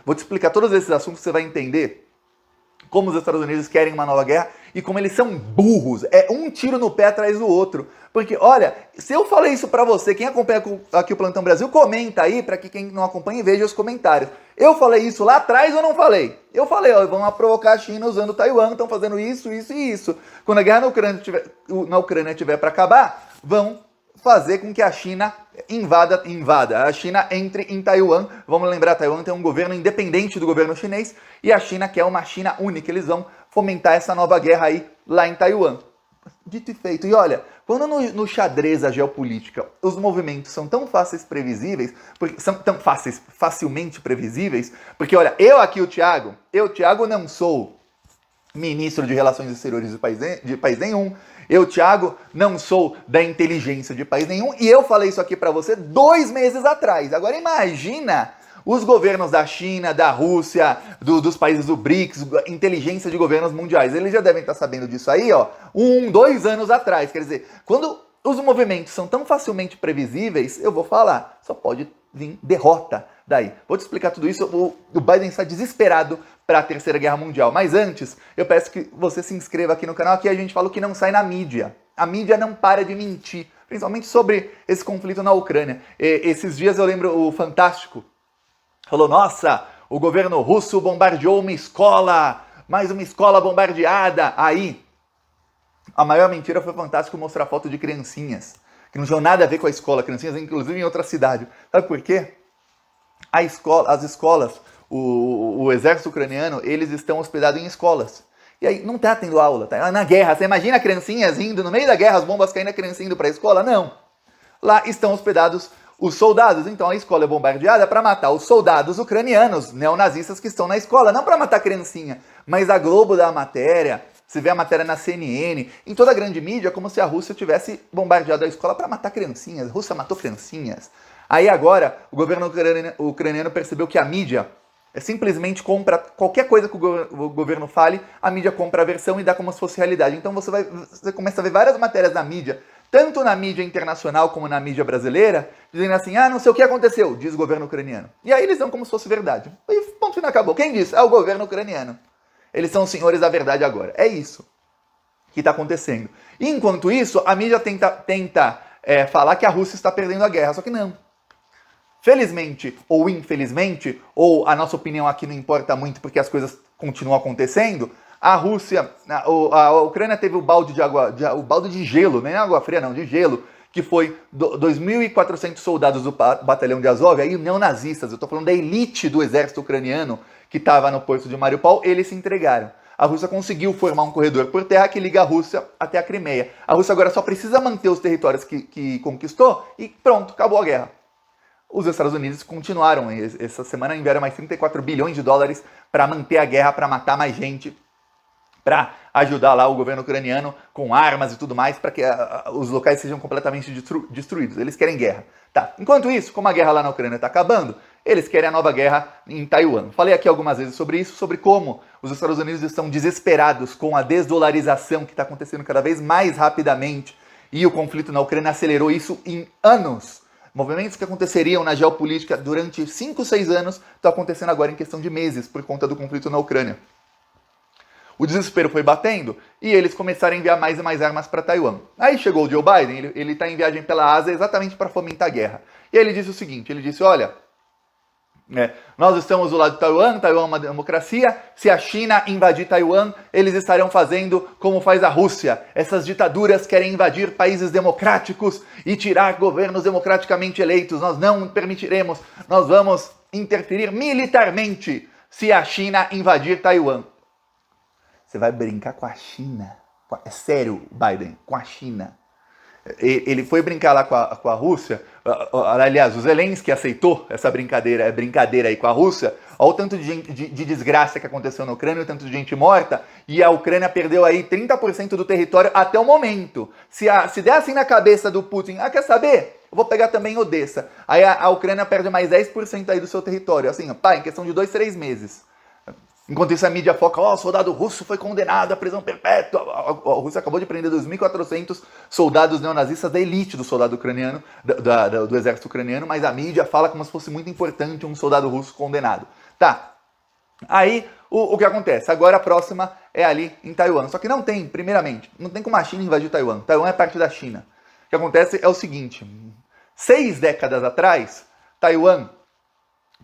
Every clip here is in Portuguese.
Vou te explicar todos esses assuntos, você vai entender como os Estados Unidos querem uma nova guerra e como eles são burros. É um tiro no pé atrás do outro. Porque, olha, se eu falei isso pra você, quem acompanha aqui o Plantão Brasil, comenta aí, pra que quem não acompanha veja os comentários. Eu falei isso lá atrás ou não falei? Eu falei, ó, vão provocar a China usando Taiwan, estão fazendo isso, isso e isso. Quando a guerra na Ucrânia tiver pra acabar, vão fazer com que a China invada, a China entre em Taiwan. Vamos lembrar, Taiwan tem um governo independente do governo chinês e a China quer uma China única. Eles vão fomentar essa nova guerra aí lá em Taiwan. Dito e feito. E olha, quando no xadrez da geopolítica os movimentos são tão fáceis previsíveis, porque são tão facilmente previsíveis, porque olha, o Thiago não sou ministro de Relações Exteriores de país nenhum, Thiago, não sou da inteligência de país nenhum, e eu falei isso aqui pra você 2 meses atrás. Agora imagina os governos da China, da Rússia, dos países do BRICS, inteligência de governos mundiais. Eles já devem estar sabendo disso aí, ó, 2 anos atrás. Quer dizer, quando os movimentos são tão facilmente previsíveis, eu vou falar, só pode vir derrota daí. Vou te explicar tudo isso. O Biden está desesperado para a Terceira Guerra Mundial. Mas antes, eu peço que você se inscreva aqui no canal. Aqui a gente fala o que não sai na mídia. A mídia não para de mentir, principalmente sobre esse conflito na Ucrânia. Esses dias eu lembro o Fantástico falou, nossa, o governo russo bombardeou uma escola, mais uma escola bombardeada. Aí, a maior mentira foi o Fantástico mostrar foto de criancinhas, que não tinham nada a ver com a escola, criancinhas inclusive em outra cidade. Sabe por quê? As escolas, o exército ucraniano, eles estão hospedados em escolas. E aí não tá tendo aula, tá na guerra. Você imagina criancinhas indo, no meio da guerra, as bombas caindo, a criancinha indo pra escola? Não. Lá estão hospedados os soldados. Então a escola é bombardeada para matar os soldados ucranianos, neonazistas que estão na escola, não para matar a criancinha. Mas a Globo dá a matéria, você vê a matéria na CNN, em toda a grande mídia, como se a Rússia tivesse bombardeado a escola para matar criancinhas. A Rússia matou criancinhas. Aí agora, o governo ucraniano percebeu que a mídia simplesmente compra qualquer coisa que o governo fale, a mídia compra a versão e dá como se fosse realidade. Então você começa a ver várias matérias na mídia, tanto na mídia internacional como na mídia brasileira, dizendo assim, não sei o que aconteceu, diz o governo ucraniano. E aí eles dão como se fosse verdade. E ponto final, acabou. Quem disse? É o governo ucraniano. Eles são os senhores da verdade agora. É isso que está acontecendo. E enquanto isso, a mídia tenta falar que a Rússia está perdendo a guerra, só que não. Felizmente ou infelizmente, ou a nossa opinião aqui não importa muito porque as coisas continuam acontecendo, a Rússia, a Ucrânia teve o balde de gelo, nem água fria não, de gelo, que foi 2.400 soldados do batalhão de Azov, aí neonazistas, eu estou falando da elite do exército ucraniano que estava no porto de Mariupol, eles se entregaram. A Rússia conseguiu formar um corredor por terra que liga a Rússia até a Crimeia. A Rússia agora só precisa manter os territórios que conquistou e pronto, acabou a guerra. Os Estados Unidos continuaram, essa semana enviaram mais 34 bilhões de dólares para manter a guerra, para matar mais gente, para ajudar lá o governo ucraniano com armas e tudo mais, para que os locais sejam completamente destruídos. Eles querem guerra. Tá. Enquanto isso, como a guerra lá na Ucrânia está acabando, eles querem a nova guerra em Taiwan. Falei aqui algumas vezes sobre isso, sobre como os Estados Unidos estão desesperados com a desdolarização que está acontecendo cada vez mais rapidamente, e o conflito na Ucrânia acelerou isso em anos. Movimentos que aconteceriam na geopolítica durante 5, 6 anos estão acontecendo agora em questão de meses por conta do conflito na Ucrânia. O desespero foi batendo e eles começaram a enviar mais e mais armas para Taiwan. Aí chegou o Joe Biden, ele está em viagem pela Ásia exatamente para fomentar a guerra. E aí ele disse o seguinte, ele disse, olha, nós estamos do lado de Taiwan, Taiwan é uma democracia, se a China invadir Taiwan, eles estarão fazendo como faz a Rússia. Essas ditaduras querem invadir países democráticos e tirar governos democraticamente eleitos. Nós não permitiremos, nós vamos interferir militarmente se a China invadir Taiwan. Você vai brincar com a China? É sério, Biden, com a China. Ele foi brincar lá com a Rússia, aliás, o Zelensky aceitou essa brincadeira aí com a Rússia, olha o tanto de desgraça que aconteceu na Ucrânia, o tanto de gente morta, e a Ucrânia perdeu aí 30% do território até o momento. Se der assim na cabeça do Putin, quer saber? Eu vou pegar também Odessa. Aí a Ucrânia perde mais 10% aí do seu território, assim, em questão de 2, 3 meses. Enquanto isso a mídia foca, o soldado russo foi condenado à prisão perpétua. A Rússia acabou de prender 2.400 soldados neonazistas da elite do soldado ucraniano, do exército ucraniano, mas a mídia fala como se fosse muito importante um soldado russo condenado. Tá, Aí, o que acontece? Agora a próxima é ali em Taiwan. Só que não tem, primeiramente, não tem como a China invadir Taiwan. Taiwan é parte da China. O que acontece é o seguinte, 6 décadas atrás, Taiwan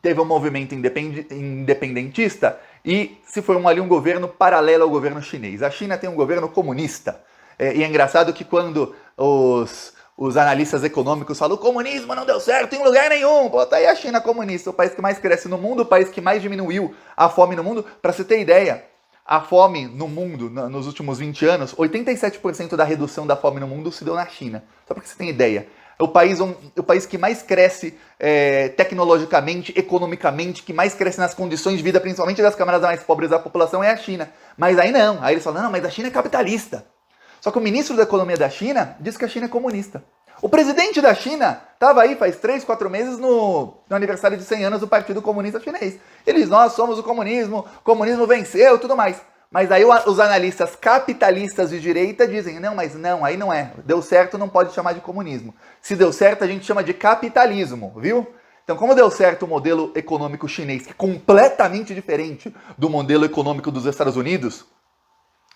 teve um movimento independentista e se formou ali um governo paralelo ao governo chinês. A China tem um governo comunista. E é engraçado que quando os analistas econômicos falam o comunismo não deu certo em lugar nenhum, pô, tá aí a China comunista, o país que mais cresce no mundo, o país que mais diminuiu a fome no mundo. Para você ter ideia, a fome no mundo, nos últimos 20 anos, 87% da redução da fome no mundo se deu na China. Só para que você tenha ideia. O país que mais cresce tecnologicamente, economicamente, que mais cresce nas condições de vida, principalmente das camadas mais pobres da população, é a China. Mas aí não, aí eles falam, não, mas a China é capitalista. Só que o ministro da Economia da China disse que a China é comunista. O presidente da China estava aí faz 3, 4 meses no aniversário de 100 anos do Partido Comunista Chinês. Ele diz, nós somos o comunismo venceu e tudo mais. Mas aí os analistas capitalistas de direita dizem, não, mas não, aí não é. Deu certo, não pode chamar de comunismo. Se deu certo, a gente chama de capitalismo, viu? Então, como deu certo o modelo econômico chinês, que é completamente diferente do modelo econômico dos Estados Unidos,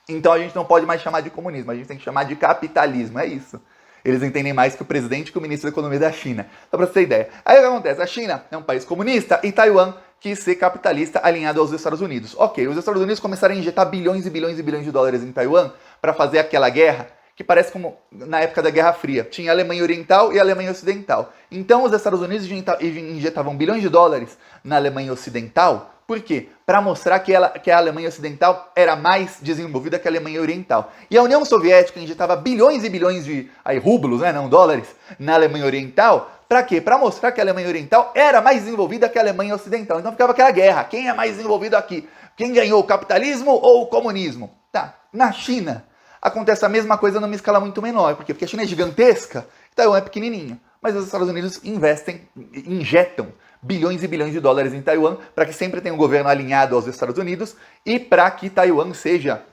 então a gente não pode mais chamar de comunismo, a gente tem que chamar de capitalismo, é isso. Eles entendem mais que o presidente que o ministro da Economia da China. Só pra você ter ideia. Aí o que acontece? A China é um país comunista e Taiwan quis ser capitalista alinhado aos Estados Unidos. Ok, os Estados Unidos começaram a injetar bilhões e bilhões e bilhões de dólares em Taiwan para fazer aquela guerra que parece como na época da Guerra Fria. Tinha a Alemanha Oriental e a Alemanha Ocidental. Então os Estados Unidos injetavam bilhões de dólares na Alemanha Ocidental. Por quê? Para mostrar que a Alemanha Ocidental era mais desenvolvida que a Alemanha Oriental. E a União Soviética injetava bilhões e bilhões de rublos, né, não dólares, na Alemanha Oriental. Para quê? Para mostrar que a Alemanha Oriental era mais desenvolvida que a Alemanha Ocidental. Então ficava aquela guerra. Quem é mais desenvolvido aqui? Quem ganhou, o capitalismo ou o comunismo? Tá. Na China, acontece a mesma coisa numa escala muito menor. Por quê? Porque a China é gigantesca e Taiwan é pequenininho. Mas os Estados Unidos injetam bilhões e bilhões de dólares em Taiwan para que sempre tenha um governo alinhado aos Estados Unidos e para que Taiwan seja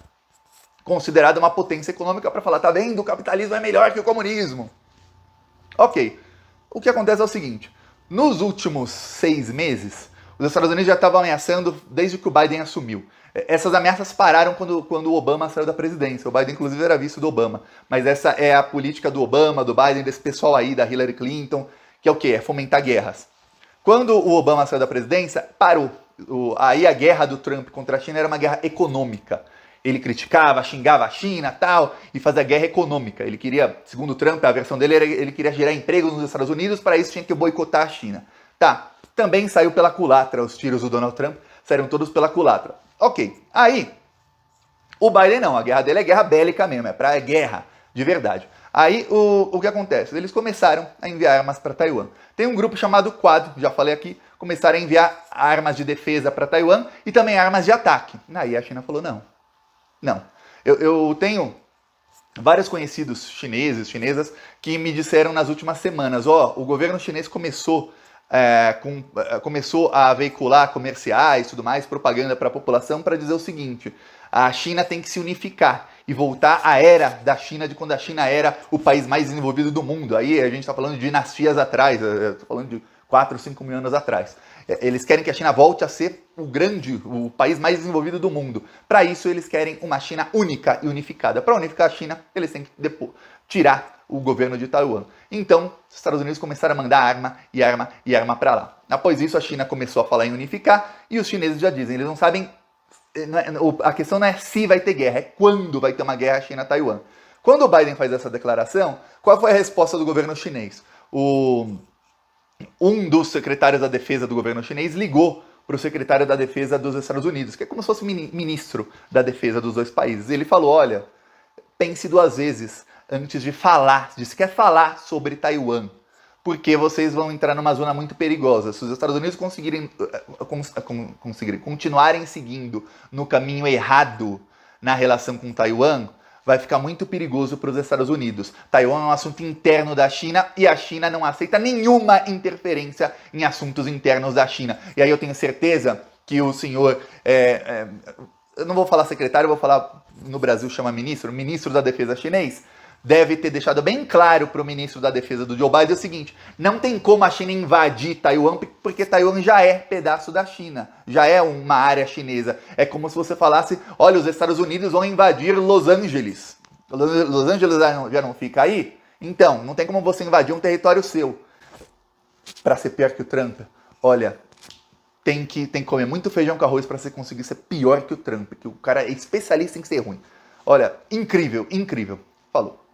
considerada uma potência econômica para falar, tá vendo, o capitalismo é melhor que o comunismo. Ok. O que acontece é o seguinte, nos últimos 6 meses, os Estados Unidos já estavam ameaçando desde que o Biden assumiu. Essas ameaças pararam quando o Obama saiu da presidência. O Biden, inclusive, era vice do Obama. Mas essa é a política do Obama, do Biden, desse pessoal aí, da Hillary Clinton, que é o quê? É fomentar guerras. Quando o Obama saiu da presidência, parou. Aí a guerra do Trump contra a China era uma guerra econômica. Ele criticava, xingava a China tal, e fazia guerra econômica. Ele queria, segundo o Trump, a versão dele era ele queria gerar emprego nos Estados Unidos, para isso tinha que boicotar a China. Tá, também saiu pela culatra os tiros do Donald Trump, saíram todos pela culatra. Ok, aí, o Biden não, a guerra dele é guerra bélica mesmo, é guerra, de verdade. Aí, o que acontece? Eles começaram a enviar armas para Taiwan. Tem um grupo chamado Quad, já falei aqui, começaram a enviar armas de defesa para Taiwan e também armas de ataque. Aí a China falou, não. Eu tenho vários conhecidos chinesas, que me disseram nas últimas semanas, o governo chinês começou a veicular comerciais e tudo mais, propaganda para a população para dizer o seguinte, a China tem que se unificar e voltar à era da China, de quando a China era o país mais desenvolvido do mundo. Aí a gente está falando de dinastias atrás, estou falando de 4, 5 mil anos atrás. Eles querem que a China volte a ser o país mais desenvolvido do mundo. Para isso, eles querem uma China única e unificada. Para unificar a China, eles têm que tirar o governo de Taiwan. Então, os Estados Unidos começaram a mandar arma para lá. Após isso, a China começou a falar em unificar e os chineses já dizem, eles não sabem, a questão não é se vai ter guerra, é quando vai ter uma guerra China-Taiwan. Quando o Biden faz essa declaração, qual foi a resposta do governo chinês? Um dos secretários da defesa do governo chinês ligou para o secretário da defesa dos Estados Unidos, que é como se fosse ministro da defesa dos dois países. Ele falou, olha, pense 2 vezes antes de falar, se quer falar sobre Taiwan, porque vocês vão entrar numa zona muito perigosa. Se os Estados Unidos continuarem seguindo no caminho errado na relação com Taiwan, vai ficar muito perigoso para os Estados Unidos. Taiwan é um assunto interno da China e a China não aceita nenhuma interferência em assuntos internos da China. E aí eu tenho certeza que o senhor, eu não vou falar secretário, eu vou falar, no Brasil chama ministro da defesa chinês, deve ter deixado bem claro para o ministro da Defesa do Joe Biden o seguinte: não tem como a China invadir Taiwan, porque Taiwan já é pedaço da China, já é uma área chinesa. É como se você falasse, olha, os Estados Unidos vão invadir Los Angeles. Los Angeles já não fica aí? Então, não tem como você invadir um território seu. Para ser pior que o Trump, olha, tem que comer muito feijão com arroz para você conseguir ser pior que o Trump, que o cara é especialista em ser ruim. Olha, incrível, incrível. Falou.